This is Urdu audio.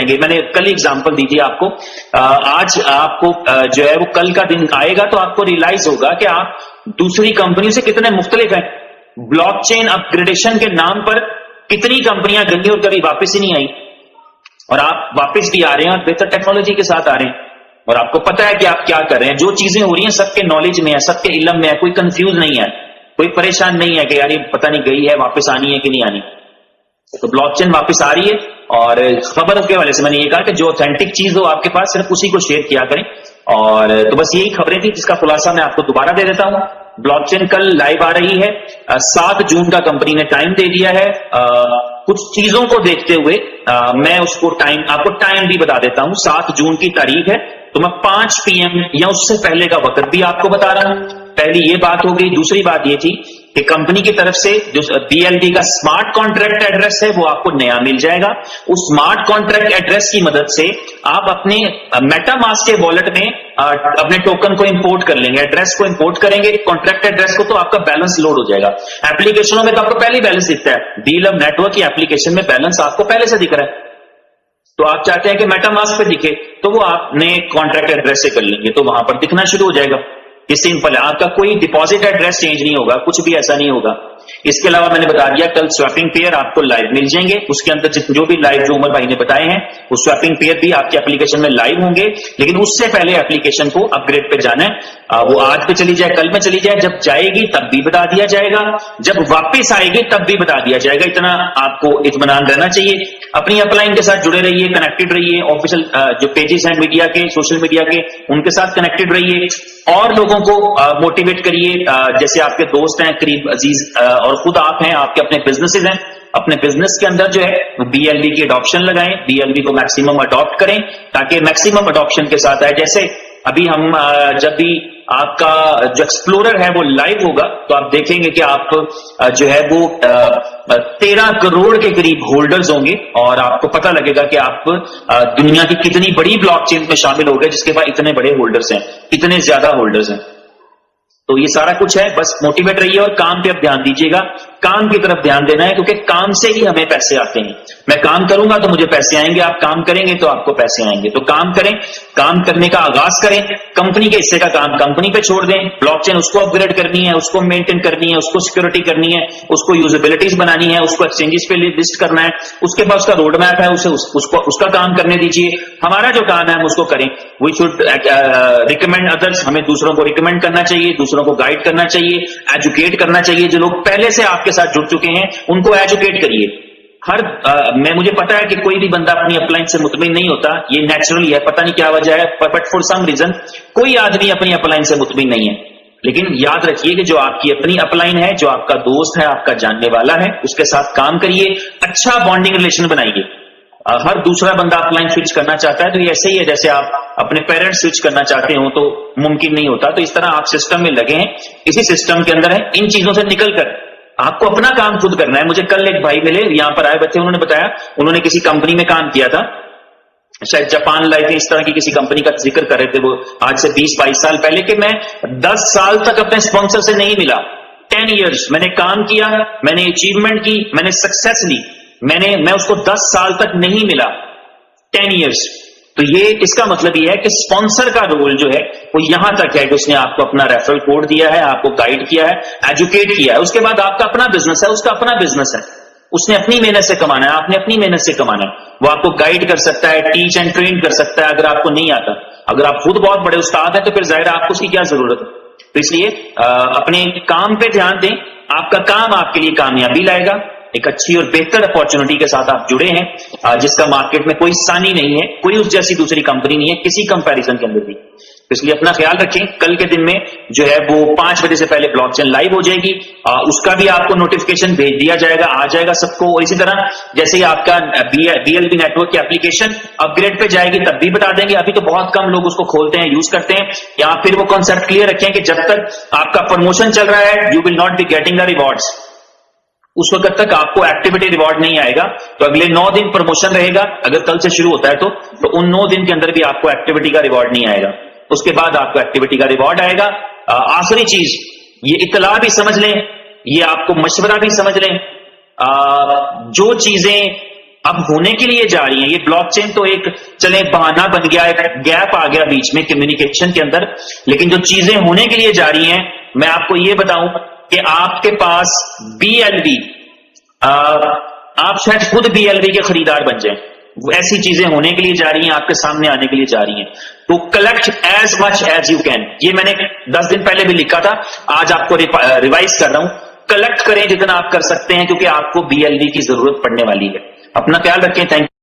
جائیں گے. میں نے کل ایگزامپل دی تھی آپ کو. آج آپ کو جو ہے وہ کل کا دن آئے گا تو آپ کو ریئلائز ہوگا کہ آپ دوسری کمپنیوں سے کتنے مختلف ہیں. بلاک چین اپ گریڈیشن کے نام پر کتنی کمپنیاں گئی اور کبھی واپس ہی نہیں آئی, اور آپ واپس بھی آ رہے ہیں اور بہتر ٹیکنالوجی کے ساتھ آ رہے ہیں, اور آپ کو پتا ہے کہ آپ کیا کر رہے ہیں. جو چیزیں ہو رہی ہیں سب کے نالج میں ہے, سب کے علم میں ہے, کوئی کنفیوز نہیں ہے, کوئی پریشان نہیں ہے کہ یار یہ پتہ نہیں گئی ہے واپس آنی ہے کہ نہیں آنی. تو بلاک چین واپس آ رہی ہے, اور خبر کے حوالے سے میں نے یہ کہا کہ جو اوتھینٹک چیز ہو آپ کے پاس صرف اسی کو شیئر کیا کریں. اور تو بس یہی خبریں تھی جس کا خلاصہ میں آپ کو دوبارہ دے دیتا ہوں. بلاک چین کل لائیو آ رہی ہے, 7 جون کا کمپنی نے ٹائم دے دیا ہے. کچھ چیزوں کو دیکھتے ہوئے میں اس کو آپ کو ٹائم بھی بتا دیتا ہوں. 7 جون کی تاریخ ہے, تو میں 5 PM یا اس سے پہلے کا وقت بھی آپ کو بتا رہا ہوں. پہلی یہ بات ہو گئی. دوسری بات یہ تھی کہ کمپنی کی طرف سے جو BLD کا اسمارٹ کانٹریکٹ ایڈریس ہے وہ آپ کو نیا مل جائے گا. اس اسمارٹ کانٹریکٹ ایڈریس کی مدد سے آپ اپنے میٹا ماسک کے والٹ میں اپنے ٹوکن کو امپورٹ کر لیں گے, ایڈریس کو امپورٹ کریں گے, کانٹریکٹ ایڈریس کو, تو آپ کا بیلنس لوڈ ہو جائے گا. ایپلیکیشنوں میں تو آپ کو پہلے ہی بیلنس دکھتا ہے. BLM نیٹورک کی ایپلیکیشن میں بیلنس آپ کو پہلے سے دکھ رہا ہے. تو آپ چاہتے ہیں کہ میٹا ماسک پہ دکھے تو وہ آپ نئے کانٹریکٹ ایڈریس سے کر لیں گے, تو وہاں پر دکھنا شروع ہو جائے گا. یہ سمپل ہے. آپ کا کوئی ڈپازٹ ایڈریس چینج نہیں ہوگا, کچھ بھی ایسا نہیں ہوگا. اس کے علاوہ میں نے بتا دیا کل سویپنگ پیئر آپ کو لائیو مل جائیں گے. اس کے اندر جو بھی لائیو جو عمر بھائی نے بتائے ہیں وہ سویپنگ پیئر بھی آپ کی اپلیکیشن میں لائیو ہوں گے. لیکن اس سے پہلے اپلیکیشن کو اپ گریڈ پہ جانا ہے. وہ آج پہ چلی جائے, کل میں چلی جائے, جب جائے گی تب بھی بتا دیا جائے گا, جب واپس آئے گی تب بھی بتا دیا جائے گا. اتنا آپ کو اطمینان رہنا چاہیے. اپنی اپ لائن کے ساتھ جڑے رہیے, کنیکٹڈ رہیے. آفیشیل جو پیجز ہیں میڈیا کے, سوشل میڈیا کے, ان کے ساتھ کنیکٹڈ رہیے. اور لوگوں کو موٹیویٹ کریے, جیسے آپ کے دوست ہیں, قریب عزیز, اور خود آپ ہیں, آپ کے اپنے بزنسز ہیں. اپنے بزنس کے اندر جو ہے BLD کی اڈاپشن لگائیں, BLD کو میکسیمم اڈاپٹ کریں تاکہ میکسیمم اڈاپشن کے ساتھ آئے. جیسے ابھی ہم جب بھی آپ کا جو ایکسپلورر ہے وہ لائیو ہوگا تو آپ دیکھیں گے کہ آپ جو ہے وہ 13 کروڑ کے قریب ہولڈرز ہوں گے, اور آپ کو پتہ لگے گا کہ آپ دنیا کی کتنی بڑی بلاک چین میں شامل ہو گئے جس کے پاس اتنے بڑے ہولڈرز ہیں, اتنے زیادہ ہولڈرز ہیں. تو یہ سارا کچھ ہے. بس موٹیویٹ رہیے اور کام پہ اب دھیان دیجیے گا. کام کی طرف دھیان دینا ہے کیونکہ کام سے ہی ہمیں پیسے آتے ہیں. میں کام کروں گا تو مجھے پیسے آئیں گے, آپ کام کریں گے تو آپ کو پیسے آئیں گے. تو کام کریں, کام کرنے کا آغاز کریں. کمپنی کے حصے کا کام کمپنی پہ چھوڑ دیں. بلاک چین اس کو اپ گریڈ کرنی ہے, اس کو مینٹین کرنی ہے, اس کو سیکورٹی کرنی ہے, اس کو یوزیبلٹیز بنانی ہے, اس کو ایکسچینجز پہ لسٹ کرنا ہے. اس کے بعد اس کا روڈ میپ ہے, اس کا کام کرنے دیجیے. ہمارا جو کام ہے ہم اس کو کریں. وی شوڈ ریکمینڈ ادرس, ہمیں دوسروں کو ریکمینڈ کرنا چاہیے, دوسروں کو گائیڈ کرنا چاہیے, ایجوکیٹ کرنا چاہیے. جو لوگ پہلے سے آپ کے ساتھ جڑ چکے ہیں ان کو ایجوکیٹ کریے. مجھے پتا ہے کہ کوئی بھی بندہ اپنی اپ لائن سے مطمئن نہیں ہوتا, یہ نیچرلی ہے, پتہ نہیں کیا وجہ ہے, بٹ فار سم ریزن کوئی آدمی اپنی اپ لائن سے مطمئن نہیں ہے. لیکن یاد رکھیے کہ جو آپ کی اپنی اپ لائن ہے, جو آپ کا دوست ہے, آپ کا جاننے والا ہے, اس کے ساتھ کام کریے, اچھا بانڈنگ ریلیشن بنائیے. ہر دوسرا بندہ اپ لائن سوئچ کرنا چاہتا ہے تو یہ ایسے ہی ہے جیسے آپ اپنے پیرنٹس سوئچ کرنا چاہتے ہو تو ممکن نہیں ہوتا. تو اس طرح آپ سسٹم میں لگے ہیں, اسی سسٹم کے اندر ہیں. ان چیزوں سے نکل کر آپ کو اپنا کام خود کرنا ہے. مجھے کل ایک بھائی ملے, یہاں پر آئے بچے, انہوں نے بتایا انہوں نے کسی کمپنی میں کام کیا تھا, شاید جاپان لائف اس طرح کی کسی کمپنی کا ذکر کر رہے تھے وہ آج سے 20-22 سال پہلے, کہ میں 10 سال تک اپنے اسپانسر سے نہیں ملا. 10 ایئرس میں نے کام کیا, میں نے اچیومنٹ کی, میں نے سکسیس لی, میں اس کو 10 سال تک نہیں ملا. 10 ایئرس. تو یہ اس کا مطلب یہ ہے کہ اسپانسر کا رول جو ہے وہ یہاں تک ہے کہ اس نے آپ کو اپنا ریفرل کوڈ دیا ہے, آپ کو گائیڈ کیا ہے, ایجوکیٹ کیا ہے. اس کے بعد آپ کا اپنا بزنس ہے, اس کا اپنا بزنس ہے, اس نے اپنی محنت سے کمانا ہے, آپ نے اپنی محنت سے کمانا ہے. وہ آپ کو گائیڈ کر سکتا ہے, ٹیچ اینڈ ٹرین کر سکتا ہے اگر آپ کو نہیں آتا. اگر آپ خود بہت بڑے استاد ہیں تو پھر ظاہر ہے آپ کو اس کی کیا ضرورت ہے. تو اس لیے اپنے کام پہ دھیان دیں. آپ کا کام آپ کے لیے کامیابی لائے گا. ایک اچھی اور بہتر اپارچونٹی کے ساتھ آپ جڑے ہیں جس کا مارکیٹ میں کوئی ثانی نہیں ہے, کوئی اس جیسی دوسری کمپنی نہیں ہے کسی کمپیریزن کے اندر بھی. اس لیے اپنا خیال رکھیں. کل کے دن میں جو ہے وہ 5 بجے سے پہلے بلاک چین لائیو ہو جائے گی, اس کا بھی آپ کو نوٹیفکیشن بھیج دیا جائے گا, آ جائے گا سب کو. اور اسی طرح جیسے ہی آپ کا BLB نیٹورک کی اپلیکیشن اپ گریڈ پہ جائے گی تب بھی بتا دیں گے. ابھی تو بہت کم لوگ اس کو کھولتے ہیں, یوز کرتے ہیں. یا پھر وہ کانسیپٹ کلیئر رکھیں کہ جب تک آپ کا پروموشن چل رہا ہے you will not be getting the rewards. اس وقت تک آپ کو ایکٹیویٹی ریوارڈ نہیں آئے گا. تو اگلے 9 دن پروموشن رہے گا, اگر کل سے شروع ہوتا ہے تو ان 9 دن کے اندر بھی آپ کو ایکٹیویٹی کا ریوارڈ نہیں آئے گا. اس کے بعد آپ کو ایکٹیویٹی کا ریوارڈ آئے گا. آخری چیز, یہ اطلاع بھی سمجھ لیں, یہ آپ کو مشورہ بھی سمجھ لیں. جو چیزیں اب ہونے کے لیے جا رہی ہیں. یہ بلاک چین تو ایک چلے بہانہ بن گیا, ایک گیپ آ گیا بیچ میں کمیونیکیشن کے اندر, لیکن جو چیزیں ہونے کے لیے جا رہی ہیں میں آپ کو یہ بتاؤں کہ آپ کے پاس BLV, آپ شاید خود BLV کے خریدار بن جائیں, ایسی چیزیں ہونے کے لیے جا رہی ہیں, آپ کے سامنے آنے کے لیے جا رہی ہیں. تو collect as much as you can, یہ میں نے 10 دن پہلے بھی لکھا تھا, آج آپ کو ریوائز کر رہا ہوں. کلیکٹ کریں جتنا آپ کر سکتے ہیں, کیونکہ آپ کو BLV کی ضرورت پڑنے والی ہے. اپنا خیال رکھیں. Thank you.